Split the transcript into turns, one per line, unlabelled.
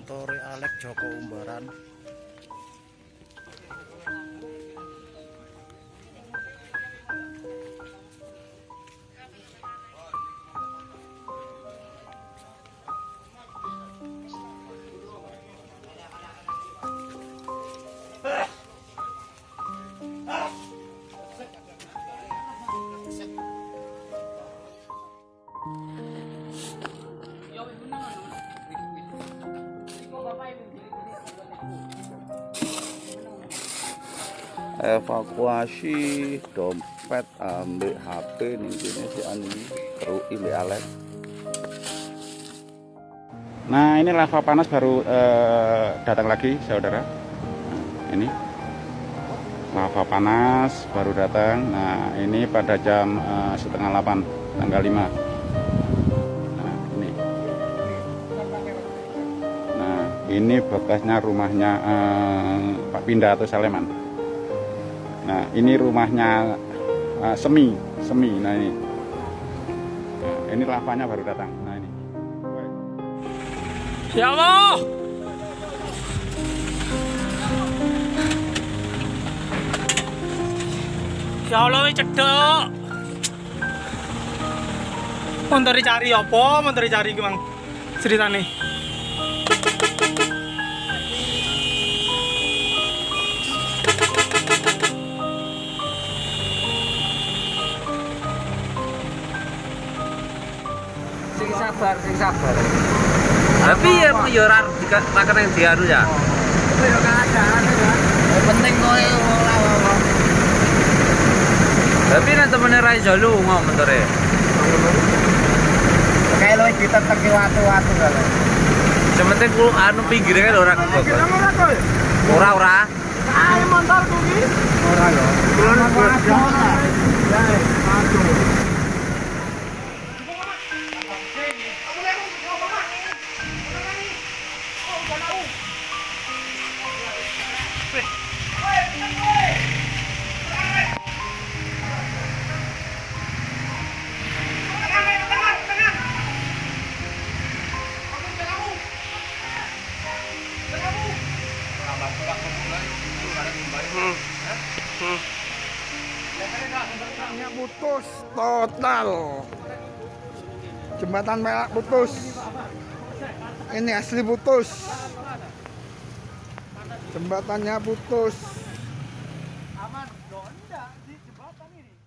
Tori Alek Joko Umbaran. Evakuasi dompet ambek HP nih si Ani Ru Ile Alek. Nah, ini lava panas baru datang lagi, saudara. Nah, ini lava panas baru datang. Nah, ini pada jam setengah 8 tanggal 5. Nah, ini. Nah, ini bekasnya rumahnya Pak Pinda atau Saleman. Nah, ini rumahnya semi. Nah, ini. Nah, ini lavanya baru datang. Nah, ini.
Ya Allah. Ya Allah, wis cedek. Menteri cari apa? Menteri cari ki, Mang. Ceritane.
Sing sabar. Tapi ya menyoran dikatakan yang diaru ya. Ya penting kowe ora apa. Tapi nek temene ra iso lunga mentore. Kayak lo ditetek watu-watu kalau. Sementing ku anu pinggire kan ora kok. Ora. Ae motor kuwi. Ora lho.
Putus total, jembatan Melak putus, ini asli putus, jembatannya putus.
Aman, enggak di jembatan ini.